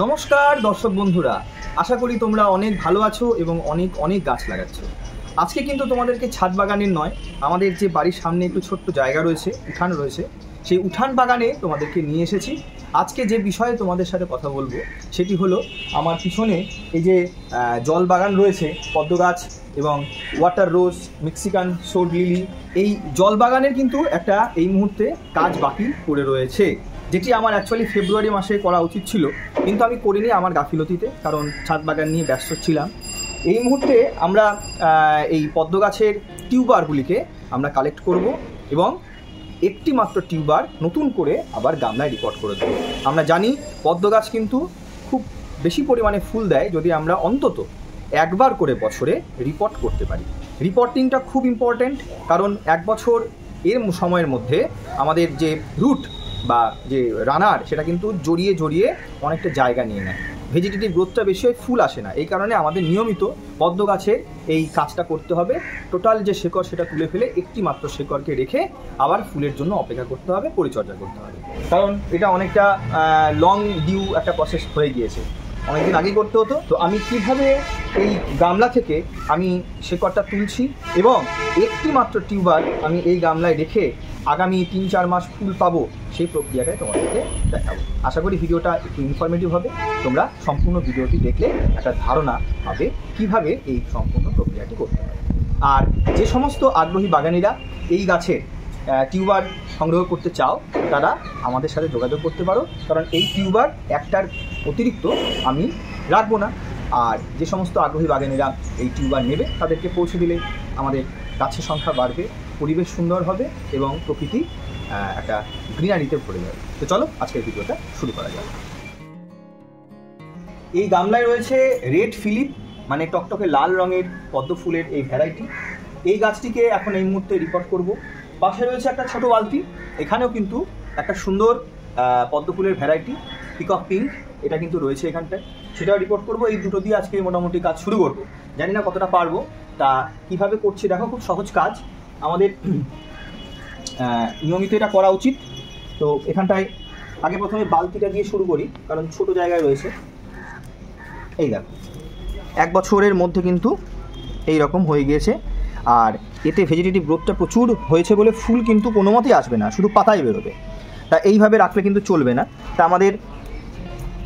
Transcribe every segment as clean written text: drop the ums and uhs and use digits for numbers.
নমস্কার দর্শক বন্ধুরা, আশা করি তোমরা অনেক ভালো আছো এবং অনেক অনেক গাছ লাগাচ্ছ। আজকে কিন্তু তোমাদেরকে ছাদ বাগানের নয়, আমাদের যে বাড়ির সামনে একটু ছোট্ট জায়গা রয়েছে, উঠান রয়েছে, সেই উঠান বাগানে তোমাদেরকে নিয়ে এসেছি। আজকে যে বিষয়ে তোমাদের সাথে কথা বলবো সেটি হলো আমার পিছনে এই যে জল বাগান রয়েছে, পদ্ম গাছ এবং water rose, Mexican sword lily. এই জল বাগানের কিন্তু একটা এই মুহূর্তে কাজ বাকি পড়ে রয়েছে, যেটি আমার অ্যাকচুয়ালি ফেব্রুয়ারি মাসে করা উচিত ছিল, কিন্তু আমি করিনি আমার গাফিলতিতে, কারণ ছাদ বাগান নিয়ে ব্যস্ত ছিলাম। এই মুহূর্তে আমরা এই পদ্ম গাছের টিউবারগুলিকে আমরা কালেক্ট করব এবং একটি মাত্র টিউবার নতুন করে আবার গামলায় রিপোর্ট করে দেবো। আমরা জানি পদ্ম গাছ কিন্তু খুব বেশি পরিমাণে ফুল দেয় যদি আমরা অন্তত একবার করে বছরে রিপোর্ট করতে পারি। রিপোর্টিংটা খুব ইম্পর্ট্যান্ট, কারণ এক বছর এর সময়ের মধ্যে আমাদের যে রুট বা যে রানার সেটা কিন্তু জড়িয়ে জড়িয়ে অনেকটা জায়গা নিয়ে নেয়, ভেজিটেটিভ গ্রোথটা বেশি হয়, ফুল আসে না। এই কারণে আমাদের নিয়মিত পদ্ম গাছের এই কাজটা করতে হবে। টোটাল যে শেকড় সেটা তুলে ফেলে একটি মাত্র শেকড়কে রেখে আবার ফুলের জন্য অপেক্ষা করতে হবে, পরিচর্যা করতে হবে, কারণ এটা অনেকটা লং ডিউ একটা প্রসেস হয়ে গিয়েছে, অনেকদিন আগেই করতে হতো। তো আমি কিভাবে এই গামলা থেকে আমি শেকড়টা তুলছি এবং একটি মাত্র টিউবার আমি এই গামলায় রেখে আগামী 3-4 মাস ফুল পাবো, সেই প্রক্রিয়াটাই তোমাদেরকে দেখাবো। আশা করি ভিডিওটা একটু ইনফরমেটিভ হবে, তোমরা সম্পূর্ণ ভিডিওটি দেখলে একটা ধারণা হবে কীভাবে এই সম্পূর্ণ প্রক্রিয়াটি করতে হবে। আর যে সমস্ত আগ্রহী বাগানিরা এই গাছের টিউবার সংগ্রহ করতে চাও তারা আমাদের সাথে যোগাযোগ করতে পারো, কারণ এই টিউবার একটার অতিরিক্ত আমি রাখবো না। আর যে সমস্ত আগ্রহী বাগানিরা এই টিউবার নেবে তাদেরকে পৌঁছে দিলে আমাদের গাছের সংখ্যা বাড়বে, পরিবেশ সুন্দর হবে এবং প্রকৃতি একটা গ্রিনারিতে ভরে যাবে। তো চলো আজকের ভিডিওটা শুরু করা যাক। এই গামলায় রয়েছে রেড ফিলিপ, মানে টকটকে লাল রঙের পদ্ম ফুলের এই ভ্যারাইটি। এই গাছটিকে এখন এই মুহূর্তে রিপোর্ট করব। পাশে রয়েছে একটা ছোট বালতি, এখানেও কিন্তু একটা সুন্দর পদ্ম ফুলের ভ্যারাইটি পিকক পিঙ্ক, এটা কিন্তু রয়েছে এখানটায়, সেটাও রিপোর্ট করব। এই দুটো দিয়ে আজকে মোটামুটি কাজ শুরু করব। জানি না কতটা পারবো, তা কিভাবে করছি দেখো, খুব সহজ কাজ, আমাদের নিয়মিত এটা করা উচিত। তো এখানটায় আগে প্রথমে বালতিটা দিয়ে শুরু করি, কারণ ছোট জায়গায় রয়েছে। এই দেখো, 1 বছরের মধ্যে কিন্তু এই রকম হয়ে গিয়েছে, আর এতে ভেজিটেটিভ গ্রোথটা প্রচুর হয়েছে বলে ফুল কিন্তু কোনো মতেই আসবে না, শুধু পাতাই বেরোবে। তা এইভাবে রাখলে কিন্তু চলবে না। তা আমাদের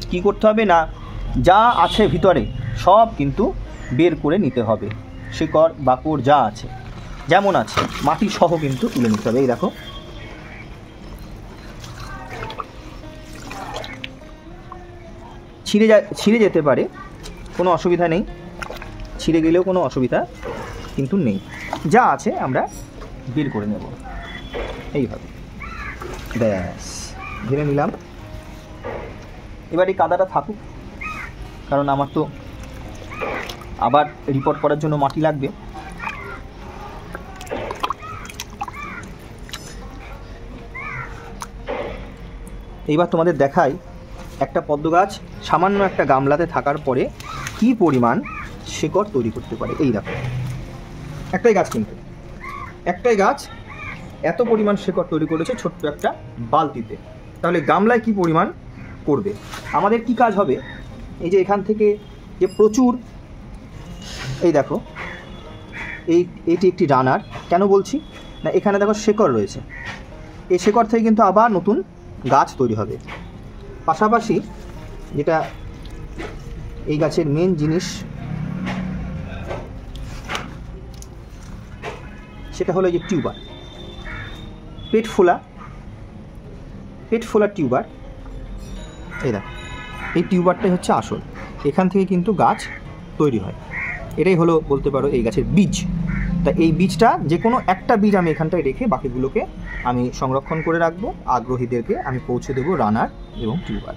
কি করতে হবে না, যা আছে ভিতরে সব কিন্তু বের করে নিতে হবে, শিকড় বাকড় যা আছে যেমন আছে মাটি সহ কিন্তু তুলে নিতে হবে। এই দেখো, ছিঁড়ে যেতে পারে, কোনো অসুবিধা নেই, ছিঁড়ে গেলেও কোনো অসুবিধা কিন্তু নেই। যা আছে আমরা বের করে নেব এইভাবে, ব্যাস ধরে নিলাম। এবার এই কাদাটা থাকুক, কারণ আমার তো আবার রিপোর্ট করার জন্য মাটি লাগবে। এইবার তোমাদের দেখাই একটা পদ্ম গাছ সামান্য একটা গামলাতে থাকার পরে কি পরিমাণ শেকড় তৈরি করতে পারে। এই দেখো, একটাই গাছ, কিন্তু একটাই গাছ এত পরিমাণ শেকড় তৈরি করেছে ছোট্ট একটা বালতিতে, তাহলে গামলায় কি পরিমাণ করবে। আমাদের কি কাজ হবে, এই যে এখান থেকে যে প্রচুর, এই দেখো এইটি একটি রানার, কেন বলছি না, এখানে দেখো শেকড় রয়েছে, এই শেকড় থেকে কিন্তু আবার নতুন গাছ তৈরি হবে। পাশাপাশি যেটা এই গাছের মেন জিনিস সেটা হলো যে টিউবার, পেট ফোলা টিউবার। এই দেখো, এই টিউবারটাই হচ্ছে আসল, এখান থেকে কিন্তু গাছ তৈরি হয়। এটাই হলো বলতে পারো এই গাছের বীজ। তা এই বীজটা যে কোনো একটা বীজ আমি এখানটায় রেখে বাকিগুলোকে আমি সংরক্ষণ করে রাখবো, আগ্রহীদেরকে আমি পৌঁছে দেবো রানার এবং টিউবার।